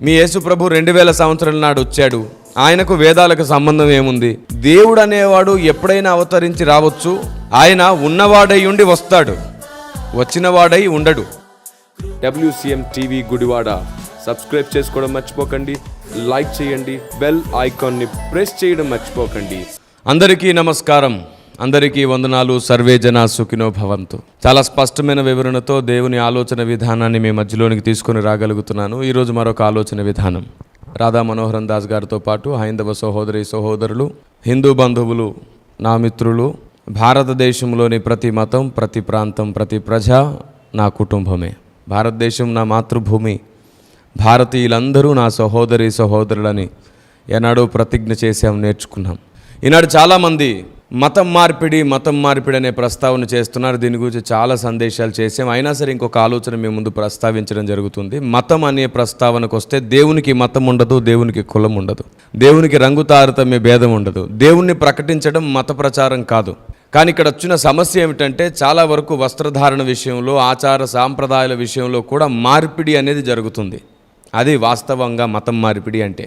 మీ యేసు ప్రభు 2000 సంవత్సరాల నాడు వచ్చాడు. ఆయనకు వేదాలకు సంబంధం ఏముంది? దేవుడు అనేవాడు ఎప్పుడైనా అవతరించి రావచ్చు. ఆయన ఉన్నవాడై ఉండి వస్తాడు, వచ్చినవాడై ఉండడు. WCM టీవీ గుడివాడ సబ్స్క్రైబ్ చేసుకోవడం మర్చిపోకండి, లైక్ చేయండి, బెల్ ఐకాన్ని ప్రెస్ చేయడం మర్చిపోకండి. అందరికీ నమస్కారం, అందరికీ వందనాలు. సర్వే జన సుఖినో భవంతు. చాలా స్పష్టమైన వివరణతో దేవుని ఆలోచన విధానాన్ని మీ మధ్యలోనికి తీసుకొని రాగలుగుతున్నాను. ఈరోజు మరొక ఆలోచన విధానం. రాధా మనోహరన్ దాస్ గారితో పాటు హైందవ సహోదరి సహోదరులు, హిందూ బంధువులు, నా మిత్రులు, భారతదేశంలోని ప్రతి మతం, ప్రతి ప్రాంతం, ప్రతి ప్రజ నా కుటుంబమే. భారతదేశం నా మాతృభూమి. భారతీయులందరూ నా సహోదరి సహోదరులని ఏనాడో ప్రతిజ్ఞ చేసాం, నేర్చుకున్నాం. ఈనాడు చాలామంది మతం మార్పిడి అనే ప్రస్తావన చేస్తున్నారు. దీని గురించి చాలా సందేశాలు చేసాం. అయినా సరే ఇంకొక ఆలోచన మీ ముందు ప్రస్తావించడం జరుగుతుంది. మతం అనే ప్రస్తావనకు వస్తే దేవునికి మతం ఉండదు, దేవునికి కులం ఉండదు, దేవునికి రంగు తారతమ్య భేదం ఉండదు. దేవుణ్ణి ప్రకటించడం మత ప్రచారం కాదు. కానీ ఇక్కడ వచ్చిన సమస్య ఏమిటంటే చాలా వరకు వస్త్రధారణ విషయంలో, ఆచార సాంప్రదాయాల విషయంలో కూడా మార్పిడి అనేది జరుగుతుంది. అది వాస్తవంగా మతం మార్పిడి అంటే.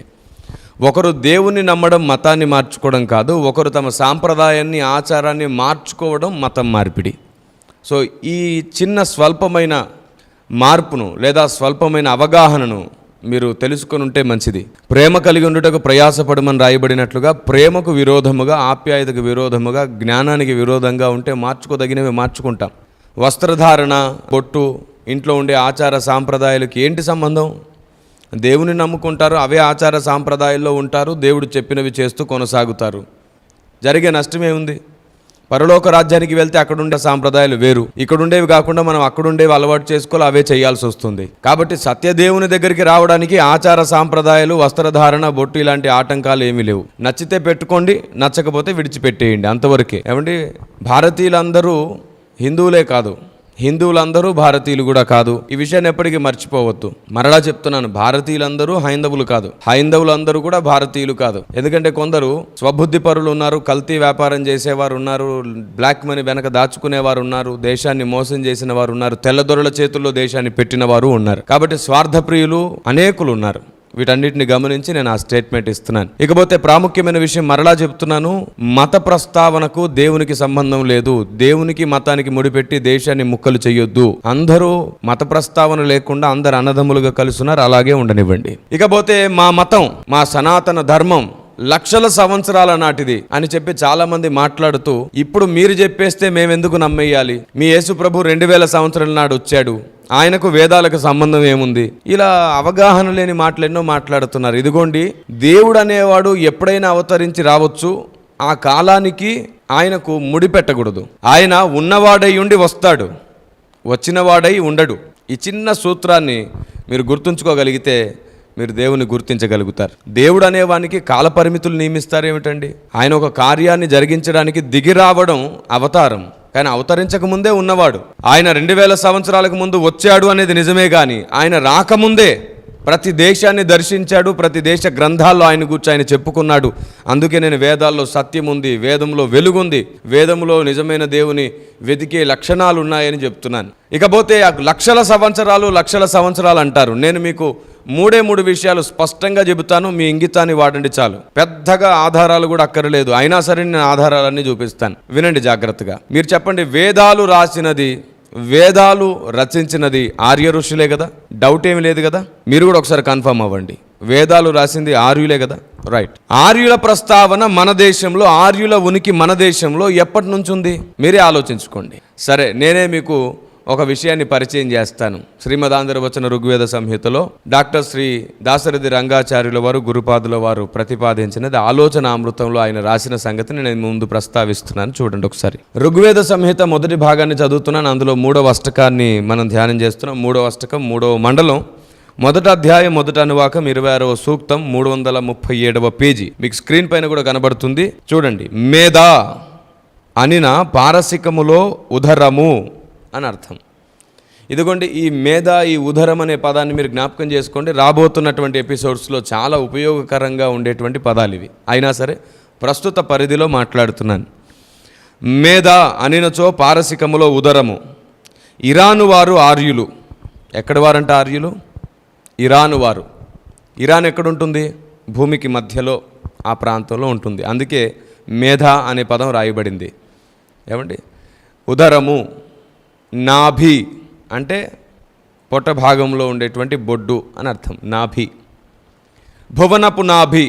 ఒకరు దేవుని నమ్మడం మతాన్ని మార్చుకోవడం కాదు, ఒకరు తమ సాంప్రదాయాన్ని, ఆచారాన్ని మార్చుకోవడం మతం మార్పిడి. సో ఈ చిన్న స్వల్పమైన మార్పును లేదా స్వల్పమైన అవగాహనను మీరు తెలుసుకొని ఉంటే మంచిది. ప్రేమ కలిగి ఉండుటకు ప్రయాసపడమని రాయబడినట్లుగా ప్రేమకు విరోధముగా, ఆప్యాయతకు విరోధముగా, జ్ఞానానికి విరోధంగా ఉంటే మార్చుకోదగినవి మార్చుకుంటాం. వస్త్రధారణ, బొట్టు, ఇంట్లో ఉండే ఆచార సాంప్రదాయాలకి ఏంటి సంబంధం? దేవుని నమ్ముకుంటారు, అవే ఆచార సాంప్రదాయాల్లో ఉంటారు, దేవుడు చెప్పినవి చేస్తూ కొనసాగుతారు. జరిగే నష్టమే ఉంది? పరలోక రాజ్యానికి వెళ్తే అక్కడుండే సాంప్రదాయాలు వేరు, ఇక్కడుండేవి కాకుండా మనం అక్కడుండేవి అలవాటు చేసుకోవాలి, అవే చేయాల్సి వస్తుంది. కాబట్టి సత్యదేవుని దగ్గరికి రావడానికి ఆచార సాంప్రదాయాలు, వస్త్రధారణ, బొట్టు ఇలాంటి ఆటంకాలు ఏమీ లేవు. నచ్చితే పెట్టుకోండి, నచ్చకపోతే విడిచిపెట్టేయండి, అంతవరకే. ఏమండి, భారతీయులందరూ హిందువులే కాదు, హిందువులందరూ భారతీయులు కూడా కాదు. ఈ విషయాన్ని ఎప్పటికీ మర్చిపోవద్దు. మరలా చెప్తున్నాను, భారతీయులందరూ హైందవులు కాదు, హైందవులందరూ కూడా భారతీయులు కాదు. ఎందుకంటే కొందరు స్వబుద్ధి పరులు ఉన్నారు, కల్తీ వ్యాపారం చేసేవారు ఉన్నారు, బ్లాక్ మనీ వెనక దాచుకునేవారు ఉన్నారు, దేశాన్ని మోసం చేసిన వారు ఉన్నారు, తెల్లదొరల చేతుల్లో దేశాన్ని పెట్టిన వారు ఉన్నారు. కాబట్టి స్వార్థప్రియులు అనేకులు ఉన్నారు. వీటన్నిటిని గమనించి నేను ఆ స్టేట్మెంట్ ఇస్తున్నాను. ఇకపోతే ప్రాముఖ్యమైన విషయం మరలా చెప్తున్నాను, మత ప్రస్తావనకు దేవునికి సంబంధం లేదు. దేవునికి మతానికి ముడిపెట్టి దేశాన్ని ముక్కలు చేయొద్దు. అందరూ మత ప్రస్తావన లేకుండా అందరు అన్నదమ్ములుగా కలుసున్నారు, అలాగే ఉండనివ్వండి. ఇకపోతే మా మతం, మా సనాతన ధర్మం లక్షల సంవత్సరాల నాటిది అని చెప్పి చాలా మంది మాట్లాడుతూ, ఇప్పుడు మీరు చెప్పేస్తే మేమెందుకు నమ్మేయాలి? మీ యేసు ప్రభు 2000 సంవత్సరాల నాడు వచ్చాడు, ఆయనకు వేదాలకు సంబంధం ఏముంది? ఇలా అవగాహన లేని మాటలు ఎన్నో మాట్లాడుతున్నారు. ఇదిగోండి, దేవుడు అనేవాడు ఎప్పుడైనా అవతరించి రావచ్చు. ఆ కాలానికి ఆయనకు ముడిపెట్టకూడదు. ఆయన ఉన్నవాడై ఉండి వస్తాడు, వచ్చినవాడై ఉండడు. ఈ చిన్న సూత్రాన్ని మీరు గుర్తుంచుకోగలిగితే మీరు దేవుని గుర్తించగలుగుతారు. దేవుడు అనేవానికి కాలపరిమితులు నియమిస్తారేమిటండి? ఆయన ఒక కార్యాన్ని జరిగించడానికి దిగి రావడం అవతారం, కానీ అవతరించక ముందే ఉన్నవాడు. ఆయన 2000 సంవత్సరాలకు ముందు వచ్చాడు అనేది నిజమే, కానీ ఆయన రాకముందే ప్రతి దేశాన్ని దర్శించాడు, ప్రతి దేశ గ్రంథాల్లో ఆయన గురించి ఆయన చెప్పుకున్నాడు. అందుకే నేను వేదాల్లో సత్యం ఉంది, వేదంలో వెలుగుంది, వేదంలో నిజమైన దేవుని వెతికే లక్షణాలు ఉన్నాయని చెప్తున్నాను. ఇకపోతే లక్షల సంవత్సరాలు అంటారు. నేను మీకు 3 విషయాలు స్పష్టంగా చెబుతాను, మీ ఇంగితాన్ని వాడండి చాలు. పెద్దగా ఆధారాలు కూడా అక్కర్లేదు, అయినా సరే నేను ఆధారాలన్నీ చూపిస్తాను, వినండి జాగ్రత్తగా. మీరు చెప్పండి, వేదాలు రచించినది ఆర్య ఋషులే కదా? డౌట్ ఏమి లేదు కదా? మీరు కూడా ఒకసారి కన్ఫర్మ్ అవ్వండి. వేదాలు రాసింది ఆర్యులే కదా? రైట్. ఆర్యుల ప్రస్తావన మన దేశంలో, ఆర్యుల ఉనికి మన దేశంలో ఎప్పటి నుంచి ఉంది? మీరే ఆలోచించుకోండి. సరే, నేనే మీకు ఒక విషయాన్ని పరిచయం చేస్తాను. శ్రీమదాంధ్రవచన ఋగ్వేద సంహితలో డాక్టర్ శ్రీ దాశరథి రంగాచార్యుల వారు, గురుపాదుల వారు ప్రతిపాదించినది ఆలోచన అమృతంలో ఆయన రాసిన సంగతిని నేను ముందు ప్రస్తావిస్తున్నాను. చూడండి ఒకసారి. ఋగ్వేద సంహిత మొదటి భాగాన్ని చదువుతున్నాను. అందులో 3వ అష్టకాన్ని మనం ధ్యానం చేస్తున్నాం. 3వ అష్టకం 3వ మండలం, మొదటి అధ్యాయం, మొదటి అనువాకం, 26వ సూక్తం, 337వ పేజీ. మీకు స్క్రీన్ పైన కూడా కనబడుతుంది, చూడండి. మేధా అనిన పారసికములో ఉదరము అని అర్థం. ఇదిగోండి, ఈ మేధ, ఈ ఉదరం అనే పదాన్ని మీరు జ్ఞాపకం చేసుకోండి. రాబోతున్నటువంటి ఎపిసోడ్స్లో చాలా ఉపయోగకరంగా ఉండేటువంటి పదాలు ఇవి. అయినా సరే ప్రస్తుత పరిధిలో మాట్లాడుతున్నాను. మేధ అనినచో పారసికములో ఉదరము. ఇరాను వారు ఆర్యులు. ఎక్కడి వారంట ఆర్యులు? ఇరాను వారు. ఇరాన్ ఎక్కడుంటుంది? భూమికి మధ్యలో ఆ ప్రాంతంలో ఉంటుంది. అందుకే మేధ అనే పదం రాయబడింది. ఏమండి? ఉదరము, నాభి అంటే పొట్ట భాగంలో ఉండేటువంటి బొడ్డు అని అర్థం, నాభి. భువనపు నాభి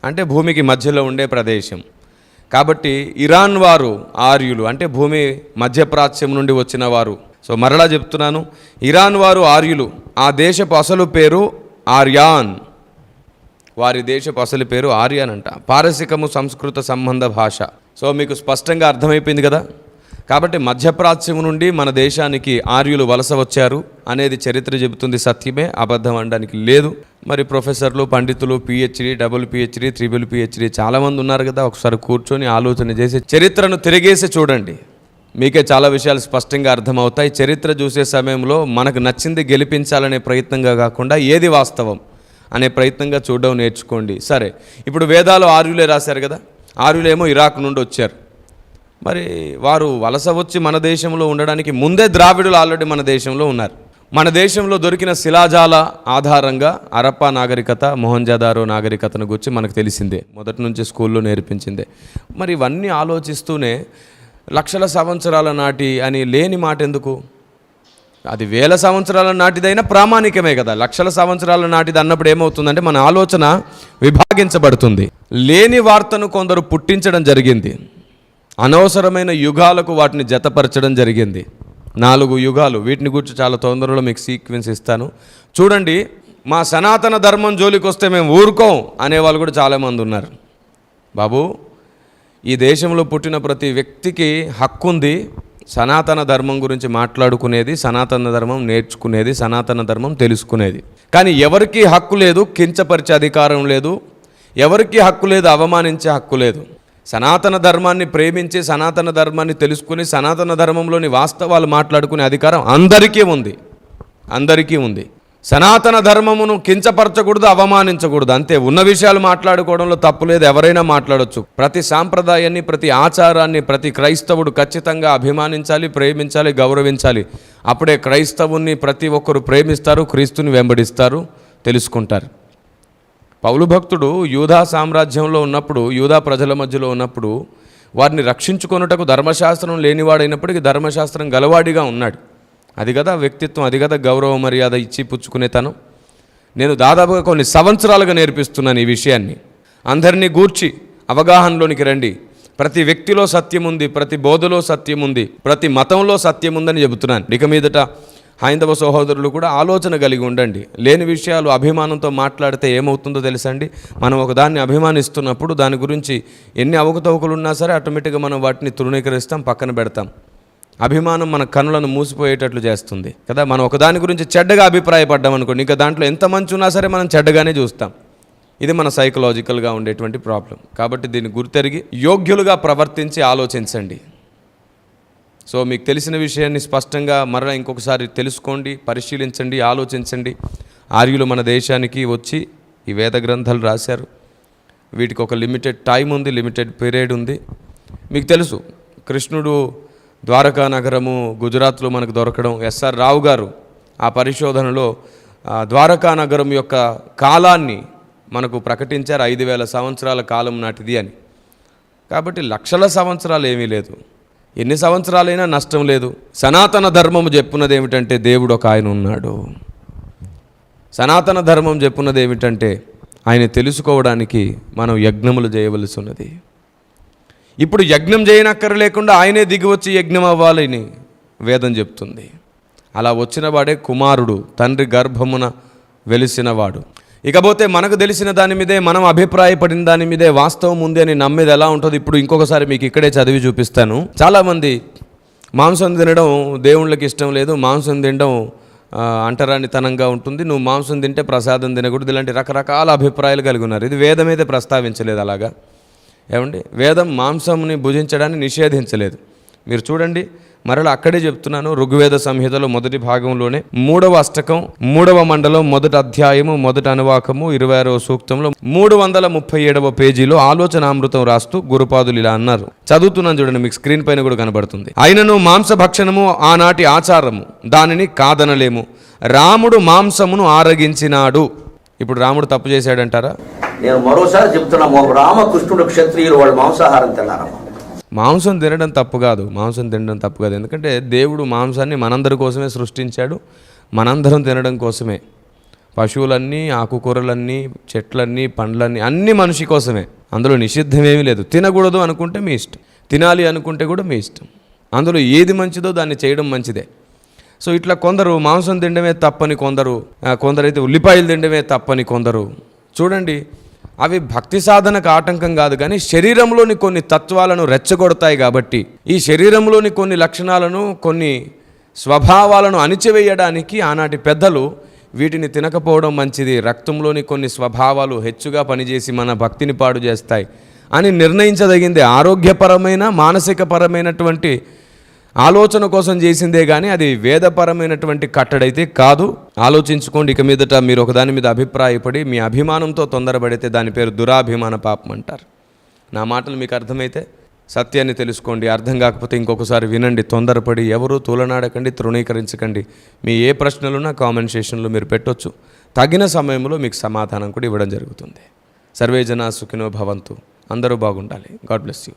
అంటే భూమికి మధ్యలో ఉండే ప్రదేశం. కాబట్టి ఇరాన్ వారు ఆర్యులు, అంటే భూమి మధ్యప్రాచ్యం నుండి వచ్చిన వారు. సో మరలా చెప్తున్నాను, ఇరాన్ వారు ఆర్యులు. ఆ దేశపు అసలు పేరు ఆర్యాన్. వారి దేశపు అసలు పేరు ఆర్యాన్ అంట. పారసికము సంస్కృత సంబంధ భాష. సో మీకు స్పష్టంగా అర్థమైపోయింది కదా. కాబట్టి మధ్యప్రాచ్యం నుండి మన దేశానికి ఆర్యులు వలస వచ్చారు అనేది చరిత్ర చెబుతుంది. సత్యమే, అబద్ధం అనడానికి లేదు. మరి ప్రొఫెసర్లు, పండితులు, PhD, double PhD, triple PhD చాలామంది ఉన్నారు కదా. ఒకసారి కూర్చొని ఆలోచన చేసి చరిత్రను తిరిగేసి చూడండి, మీకే చాలా విషయాలు స్పష్టంగా అర్థమవుతాయి. చరిత్ర చూసే సమయంలో మనకు నచ్చింది గెలిపించాలనే ప్రయత్నంగా కాకుండా ఏది వాస్తవం అనే ప్రయత్నంగా చూడడం నేర్చుకోండి. సరే, ఇప్పుడు వేదాలు ఆర్యులే రాశారు కదా. ఆర్యులేమో ఇరాక్ నుండి వచ్చారు. మరి వారు వలస వచ్చి మన దేశంలో ఉండడానికి ముందే ద్రావిడులు ఆల్రెడీ మన దేశంలో ఉన్నారు. మన దేశంలో దొరికిన శిలాజాల ఆధారంగా హరప్పా నాగరికత, మొహంజదారో నాగరికతను గురించి మనకు తెలిసిందే, మొదటి నుంచి స్కూల్లో నేర్పించిందే. మరి ఇవన్నీ ఆలోచిస్తూనే లక్షల సంవత్సరాల నాటి అని లేని మాట ఎందుకు? అది వేల సంవత్సరాల నాటిదైనా ప్రామాణికమే కదా. లక్షల సంవత్సరాల నాటిది అన్నప్పుడు ఏమవుతుందంటే మన ఆలోచన విభాగించబడుతుంది. లేని వార్తను కొందరు పుట్టించడం జరిగింది. అనవసరమైన యుగాలకు వాటిని జతపరచడం జరిగింది. 4 యుగాలు, వీటిని గురించి చాలా తొందరలో మీకు సీక్వెన్స్ ఇస్తాను. చూడండి, మా సనాతన ధర్మం జోలికి వస్తే మేము ఊరుకోం అనేవాళ్ళు కూడా చాలామంది ఉన్నారు. బాబు, ఈ దేశంలో పుట్టిన ప్రతి వ్యక్తికి హక్కు ఉంది సనాతన ధర్మం గురించి మాట్లాడుకునేది, సనాతన ధర్మం నేర్చుకునేది, సనాతన ధర్మం తెలుసుకునేది. కానీ ఎవరికీ హక్కు లేదు కించపరిచే అధికారం లేదు, ఎవరికీ హక్కు లేదు అవమానించే హక్కు లేదు. సనాతన ధర్మాన్ని ప్రేమించి, సనాతన ధర్మాన్ని తెలుసుకుని, సనాతన ధర్మంలోని వాస్తవాలు మాట్లాడుకునే అధికారం అందరికీ ఉంది, అందరికీ ఉంది. సనాతన ధర్మమును కించపరచకూడదు, అవమానించకూడదు, అంతే. ఉన్న విషయాలు మాట్లాడుకోవడంలో తప్పు లేదు, ఎవరైనా మాట్లాడవచ్చు. ప్రతి సాంప్రదాయాన్ని, ప్రతి ఆచారాన్ని ప్రతి క్రైస్తవుడు ఖచ్చితంగా అభిమానించాలి, ప్రేమించాలి, గౌరవించాలి. అప్పుడే క్రైస్తవుని ప్రతి ఒక్కరు ప్రేమిస్తారు, క్రీస్తుని వెంబడిస్తారు, తెలుసుకుంటారు. పౌలు భక్తుడు యూదా సామ్రాజ్యంలో ఉన్నప్పుడు, యూదా ప్రజల మధ్యలో ఉన్నప్పుడు వారిని రక్షించుకొనుటకు ధర్మశాస్త్రం లేనివాడైనప్పటికీ ధర్మశాస్త్రం గలవాడిగా ఉన్నాడు. అది కదా వ్యక్తిత్వం, అది కదా గౌరవ మర్యాద ఇచ్చి పుచ్చుకునే తను. నేను దాదాపుగా కొన్ని సంవత్సరాలుగా నేర్పిస్తున్నాను ఈ విషయాన్ని. అందరినీ గూర్చి అవగాహనలోనికి రండి. ప్రతి వ్యక్తిలో సత్యం ఉంది, ప్రతి బోధలో సత్యం ఉంది, ప్రతి మతంలో సత్యం ఉందని చెబుతున్నాను. ఇక మీదట హైందవ సహోదరులు కూడా ఆలోచన కలిగి ఉండండి. లేని విషయాలు అభిమానంతో మాట్లాడితే ఏమవుతుందో తెలుసండి. మనం ఒకదాన్ని అభిమానిస్తున్నప్పుడు దాని గురించి ఎన్ని అవకతవకలు ఉన్నా సరే ఆటోమేటిక్గా మనం వాటిని తృణీకరిస్తాం, పక్కన పెడతాం. అభిమానం మన కన్నులను మూసిపోయేటట్లు చేస్తుంది కదా. మనం ఒకదాని గురించి చెడ్డగా అభిప్రాయపడ్డాం అనుకోండి, ఇంకా దాంట్లో ఎంత మంచి ఉన్నా సరే మనం చెడ్డగానే చూస్తాం. ఇది మన సైకలాజికల్గా ఉండేటువంటి ప్రాబ్లం. కాబట్టి దీన్ని గుర్తెరిగి యోగ్యులుగా ప్రవర్తించి ఆలోచించండి. సో మీకు తెలిసిన విషయాన్ని స్పష్టంగా మరలా ఇంకొకసారి తెలుసుకోండి, పరిశీలించండి, ఆలోచించండి. ఆర్యులు మన దేశానికి వచ్చి ఈ వేద గ్రంథాలు రాశారు. వీటికి ఒక లిమిటెడ్ టైం ఉంది, లిమిటెడ్ పీరియడ్ ఉంది. మీకు తెలుసు, కృష్ణుడు ద్వారకా నగరము గుజరాత్లో మనకు దొరకడం. ఎస్ఆర్ రావు గారు ఆ పరిశోధనలో ద్వారకా నగరం యొక్క కాలాన్ని మనకు ప్రకటించారు. 5000 సంవత్సరాల కాలం నాటిది అని. కాబట్టి లక్షల సంవత్సరాలు ఏమీ లేదు, ఎన్ని సంవత్సరాలైనా నష్టం లేదు. సనాతన ధర్మము చెప్పున్నది ఏమిటంటే దేవుడు ఒక ఆయన ఉన్నాడు. సనాతన ధర్మం చెప్పున్నది ఏమిటంటే ఆయన తెలుసుకోవడానికి మనం యజ్ఞములు చేయవలసి ఉన్నది. ఇప్పుడు యజ్ఞం చేయనక్కర్లేకుండా ఆయనే దిగివచ్చి యజ్ఞం అవ్వాలని వేదం చెప్తుంది. అలా వచ్చిన వాడే కుమారుడు, తండ్రి గర్భమున వెలిసినవాడు. ఇకపోతే మనకు తెలిసిన దాని మీదే, మనం అభిప్రాయపడిన దాని మీదే వాస్తవం ఉంది అని నమ్మేది ఎలా ఉంటుందో ఇప్పుడు ఇంకొకసారి మీకు ఇక్కడే చదివి చూపిస్తాను. చాలామంది మాంసం తినడం దేవుళ్ళకి ఇష్టం లేదు, మాంసం తినడం అంటరానితనంగా ఉంటుంది, నువ్వు మాంసం తింటే ప్రసాదం తినకూడదు, ఇలాంటి రకరకాల అభిప్రాయాలు కలిగి ఉన్నారు. ఇది వేదం అయితే ప్రస్తావించలేదు అలాగా. ఏమండి, వేదం మాంసంని భుజించడాన్ని నిషేధించలేదు. మీరు చూడండి, మరలా అక్కడే చెప్తున్నాను. ఋగ్వేద సంహితలో మొదటి భాగంలోనే 3వ అష్టకం 3వ మండలం 1వ అధ్యాయము 1వ అనువాకము 26వ సూక్తంలో 337వ పేజీలో ఆలోచనామృతం రాస్తూ గురుపాదులు ఇలా అన్నారు. చదువుతున్నాను చూడండి, మీకు స్క్రీన్ పైన కూడా కనబడుతుంది. అయినను మాంసభక్షణము ఆనాటి ఆచారము, దానిని కాదనలేము. రాముడు మాంసమును ఆరగించినాడు. ఇప్పుడు రాముడు తప్పు చేశాడంటారా? నేను మరోసారి చెప్తున్నా, రామకృష్ణుడు క్షత్రియులు వాళ్ళు మాంసాహారం తిన్నారమ్మా. మాంసం తినడం తప్పు కాదు, మాంసం తినడం తప్పు కాదు. ఎందుకంటే దేవుడు మాంసాన్ని మనందరి కోసమే సృష్టించాడు, మనందరం తినడం కోసమే. పశువులన్నీ, ఆకుకూరలన్నీ, చెట్లన్నీ, పండ్లన్నీ అన్నీ మనిషి కోసమే. అందులో నిషిద్ధమేమీ లేదు. తినకూడదు అనుకుంటే మీ ఇష్టం, తినాలి అనుకుంటే కూడా మీ ఇష్టం. అందులో ఏది మంచిదో దాన్ని చేయడం మంచిదే. సో ఇట్లా కొందరు మాంసం తినడమే తప్పని కొందరైతే ఉల్లిపాయలు తినడమే తప్పని కొందరు. చూడండి, అవి భక్తి సాధనకు ఆటంకం కాదు, కానీ శరీరంలోని కొన్ని తత్వాలను రెచ్చగొడతాయి. కాబట్టి ఈ శరీరంలోని కొన్ని లక్షణాలను, కొన్ని స్వభావాలను అణిచివేయడానికి ఆనాటి పెద్దలు వీటిని తినకపోవడం మంచిది, రక్తంలోని కొన్ని స్వభావాలు హెచ్చుగా పనిచేసి మన భక్తిని పాడు చేస్తాయి అని నిర్ణయించదగిందే. ఆరోగ్యపరమైన, మానసికపరమైనటువంటి ఆలోచన కోసం చేసిందే కానీ అది వేదపరమైనటువంటి కట్టడైతే కాదు. ఆలోచించుకోండి. ఇక మీదట మీరు ఒకదాని మీద అభిప్రాయపడి మీ అభిమానంతో తొందరపడితే దాని పేరు దురాభిమాన పాపం అంటారు. నా మాటలు మీకు అర్థమైతే సత్యాన్ని తెలుసుకోండి, అర్థం కాకపోతే ఇంకొకసారి వినండి. తొందరపడి ఎవరు తూలనాడకండి, తృణీకరించకండి. మీ ఏ ప్రశ్నలున్నా కామెంట్ సెక్షన్లో మీరు పెట్టొచ్చు. తగిన సమయంలో మీకు సమాధానం కూడా ఇవ్వడం జరుగుతుంది. సర్వే జనా సుఖినో భవంతు. అందరూ బాగుండాలి. God bless you.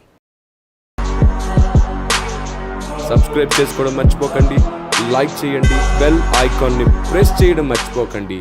సబ్స్క్రైబ్ చేసుకోవడం మర్చిపోకండి, లైక్ చేయండి, బెల్ ఐకాన్ని ప్రెస్ చేయడం మర్చిపోకండి.